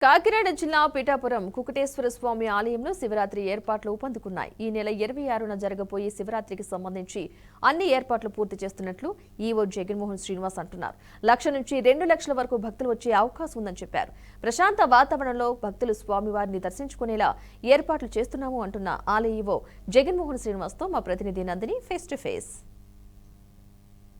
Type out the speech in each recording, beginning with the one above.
కాకినాడ జిల్లా పీఠాపురం కుకుటేశ్వర స్వామి ఆలయంలో శివరాత్రి ఏర్పాట్లు ఊపందుకున్నాయి. ఈ నెల 26న జరగబోయే శివరాత్రికి సంబంధించి అన్ని ఏర్పాట్లు పూర్తి చేస్తున్నట్లు ఈవో జగన్మోహన్ శ్రీనివాస్ అంటున్నారు. 1,00,000 నుంచి 2 లక్షల వరకు భక్తులు వచ్చే అవకాశం ఉందని చెప్పారు. ప్రశాంత వాతావరణంలో భక్తులు స్వామివారిని దర్శించుకునేలా ఏర్పాట్లు చేస్తున్నాము అంటున్న ఆలయ ఈవో జగన్మోహన్ శ్రీనివాస్తో మా ప్రతినిధి నందిని ఫేస్ టు ఫేస్.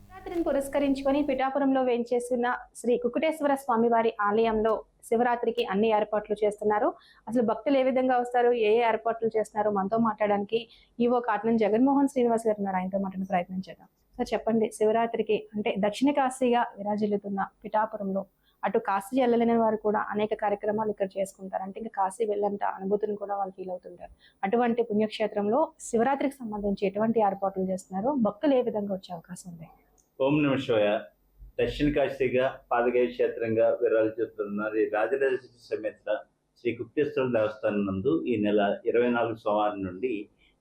శివరాత్రిని పురస్కరించుకొని పిఠాపురంలో వేంచేసిన శ్రీ కుకుటేశ్వర స్వామివారి ఆలయంలో శివరాత్రికి అన్ని ఏర్పాట్లు చేస్తున్నారు. అసలు భక్తులు ఏ విధంగా వస్తారు, ఏ ఏర్పాట్లు చేస్తున్నారు, మనతో మాట్లాడడానికి ఈవో కాటనం జగన్మోహన్ శ్రీనివాస్ గారు ఉన్నారు. ఆయనతో మాట్లాడే ప్రయత్నం చేద్దాం. సార్ చెప్పండి, శివరాత్రికి అంటే దక్షిణ కాశీగా విరాజిల్లుతున్న పిఠాపురంలో అటు కాశీ వెళ్ళలేని వారు కూడా అనేక కార్యక్రమాలు ఇక్కడ చేసుకుంటారు. అంటే ఇంకా కాశీ వెళ్ళంత అనుభూతిని కూడా వాళ్ళు ఫీల్ అవుతుంటారు. అటువంటి పుణ్యక్షేత్రంలో శివరాత్రికి సంబంధించి ఎటువంటి ఏర్పాట్లు చేస్తున్నారు, భక్తులు ఏ విధంగా వచ్చే అవకాశం ఉంది? ఓం నమ శివాయ. దక్షిణ కాశీగా పాదగయ క్షేత్రంగా విరాజిల్లుతున్న రాజరాజేశ్వరి సమేత శ్రీ కుకుటేశ్వర దేవస్థానం నందు ఈ నెల 24 సోమవారం నుండి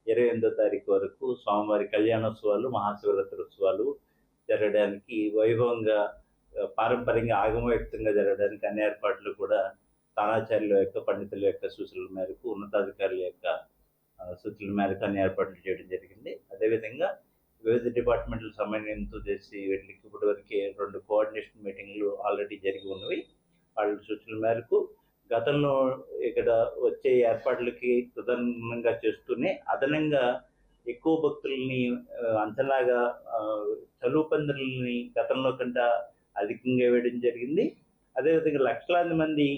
28వ తారీఖు వరకు స్వామివారి కళ్యాణోత్సవాలు, మహాశివరాత్రి ఉత్సవాలు జరగడానికి వైభవంగా పారంపర్యంగా ఆగమయుక్తంగా జరగడానికి అన్ని ఏర్పాట్లు కూడా స్థానాచార్యుల యొక్క పండితుల యొక్క సూచనల మేరకు, ఉన్నతాధికారుల యొక్క సూచనల మేరకు అన్ని ఏర్పాట్లు చేయడం జరిగింది. అదేవిధంగా వివిధ డిపార్ట్మెంట్ల సమన్వయంతో చేసి వీటికి ఇప్పటివరకు 2 కోఆర్డినేషన్ మీటింగ్లు ఆల్రెడీ జరిగి ఉన్నవి. వాళ్ళ సూచనల మేరకు గతంలో ఇక్కడ వచ్చే ఏర్పాట్లకి ప్రధానంగా చేస్తూనే అదనంగా ఎక్కువ భక్తుల్ని అంచనాగా చలువ పందిరుల్ని గతంలో కంటే అధికంగా వేయడం జరిగింది. అదేవిధంగా లక్షలాది మంది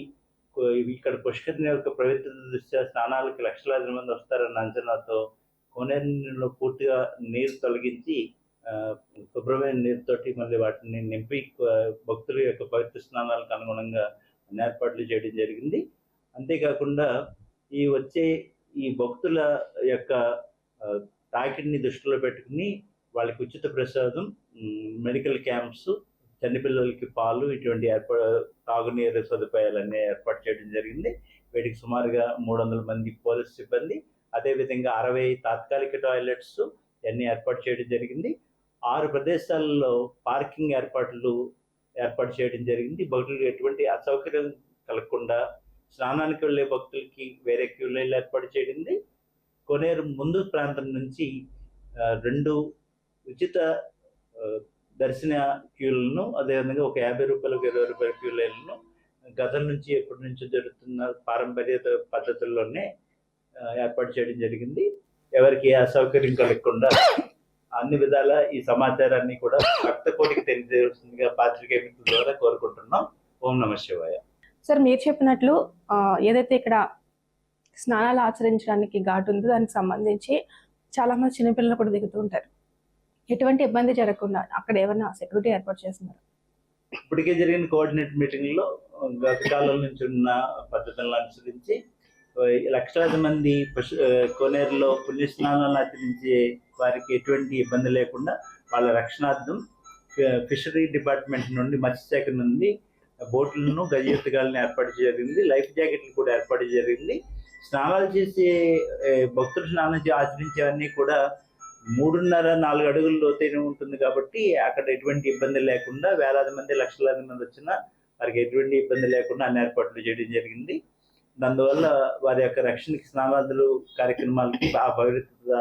ఇక్కడ పుష్కరిణి యొక్క పవిత్ర దృష్ట్యా స్నానాలకి లక్షలాది మంది వస్తారన్న అంచనాతో కోనేరులో పూర్తిగా నీరు తొలగించి శుభ్రమైన నీరుతోటి మళ్ళీ వాటిని నింపి భక్తుల యొక్క పవిత్ర స్నానాలకు అనుగుణంగా ఏర్పాట్లు చేయడం జరిగింది. అంతేకాకుండా ఈ భక్తుల యొక్క తాకిడిని దృష్టిలో పెట్టుకుని వాళ్ళకి ఉచిత ప్రసాదం, మెడికల్ క్యాంప్స్, చిన్నపిల్లలకి పాలు, ఇటువంటి తాగునీరు సదుపాయాలన్నీ ఏర్పాటు చేయడం జరిగింది. వీటికి సుమారుగా 300 మంది పోలీస్ సిబ్బంది, అదేవిధంగా 60 తాత్కాలిక టాయిలెట్స్ అన్నీ ఏర్పాటు చేయడం జరిగింది. 6 ప్రదేశాల్లో పార్కింగ్ ఏర్పాటు చేయడం జరిగింది. భక్తులకు ఎటువంటి అసౌకర్యం కలగకుండా స్నానానికి వెళ్ళే భక్తులకి వేరే క్యూ లైన్లు ఏర్పాటు చేయడింది. కోనేరు ముందు ప్రాంతం నుంచి 2 ఉచిత దర్శన క్యూలను, అదేవిధంగా ఒక 50 రూపాయలకు 20 రూపాయల క్యూ లైన్లను గతం నుంచి ఎప్పటి నుంచో జరుగుతున్న పారంపర్య పద్ధతుల్లోనే ఏర్పాటు చేయడం జరిగింది. ఎవరికి ఏ అసౌకర్యం కలగకుండా అన్ని విధాల ఈ సమాచారాన్ని కూడా భక్త కోటికి తెలియజేస్తుందిగా పాత్రికేయ మిత్రుల ద్వారా కోరుకుంటున్నాం. ఓం నమ శివాయ. సార్, మీరు చెప్పినట్లు ఏదైతే ఇక్కడ స్నానాలు ఆచరించడానికి ఘాట్ ఉందో దానికి సంబంధించి చాలా మంది చిన్నపిల్లలు కూడా దిగుతూ ఉంటారు. ఎటువంటి ఇబ్బంది జరగకుండా అక్కడ ఏమైనా సెక్యూరిటీ ఏర్పాటు చేస్తున్నారు? ఇప్పటికే జరిగిన కోఆర్డినేట్ మీటింగ్లో గత కాలం నుంచి ఉన్న పద్ధతులను అనుసరించి లక్షలాది మంది కోనేరులో పుణ్యస్నానాలను ఆచరించే వారికి ఎటువంటి ఇబ్బంది లేకుండా వాళ్ళ రక్షణార్థం ఫిషరీ డిపార్ట్మెంట్ నుండి, మత్స్యశాఖ నుండి బోట్లను, గజెత్తుగాలను ఏర్పాటు జరిగింది. లైఫ్ జాకెట్లు కూడా ఏర్పాటు జరిగింది. స్నానాలు చేసే భక్తులు స్నానం ఆచరించేవన్నీ కూడా 3.5-4 అడుగుల లోతైన ఉంటుంది కాబట్టి అక్కడ ఎటువంటి ఇబ్బంది లేకుండా వేలాది మంది, లక్షలాది మంది వచ్చినా వారికి ఎటువంటి ఇబ్బంది లేకుండా అన్ని ఏర్పాట్లు చేయడం జరిగింది. అందువల్ల వారి యొక్క రక్షణకి, స్నానాదులు కార్యక్రమాలకి, ఆ పవిత్రత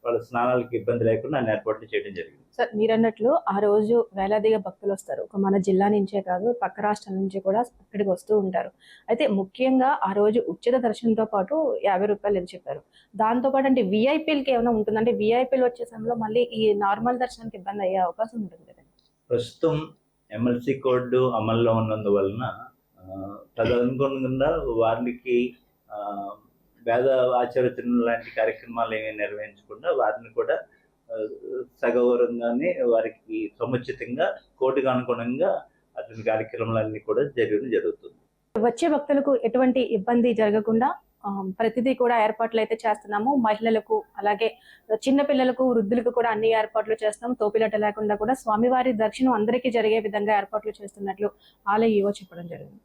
వాళ్ళ స్నానాలకి ఇబ్బంది లేకుండా అన్ని ఏర్పాట్లు చేయడం జరిగింది. సార్, మీరు అన్నట్లు ఆ రోజు వేలాదిగా భక్తులు వస్తారు. ఒక మన జిల్లా నుంచే కాదు, పక్క రాష్ట్రాల నుంచి కూడా ఇక్కడికి వస్తూ ఉంటారు. అయితే ముఖ్యంగా ఆ రోజు ఉచిత దర్శనంతో పాటు 50 రూపాయలు అని చెప్పారు. దాంతో పాటు అంటే విఐపీలకి ఏమైనా ఉంటుంది? అంటే విఐపీలు వచ్చే సమయంలో మళ్ళీ ఈ నార్మల్ దర్శనానికి ఇబ్బంది అయ్యే అవకాశం ఉంటుంది కదా? ప్రస్తుతం ఎమ్మెల్సీ కోడ్ అమల్లో ఉన్నందువలన తదనుగుణంగా వారికి వేద ఆచరించడం లాంటి కార్యక్రమాలు ఏమీ నిర్వహించకుండా వారిని కూడా సగౌరవంగానే వారికి సముచితంగా కోర్టుకు అనుగుణంగా అటువంటి కార్యక్రమాలన్నీ కూడా జరుగుతుంది. వచ్చే భక్తులకు ఎటువంటి ఇబ్బంది జరగకుండా ప్రతిదీ కూడా ఏర్పాట్లు అయితే చేస్తున్నాము. మహిళలకు, అలాగే చిన్న పిల్లలకు, వృద్ధులకు కూడా అన్ని ఏర్పాట్లు చేస్తున్నాం. తోపిలట లేకుండా కూడా స్వామివారి దర్శనం అందరికీ జరిగే విధంగా ఏర్పాట్లు చేస్తున్నట్లు ఆలయ ఈవో చెప్పడం జరిగింది.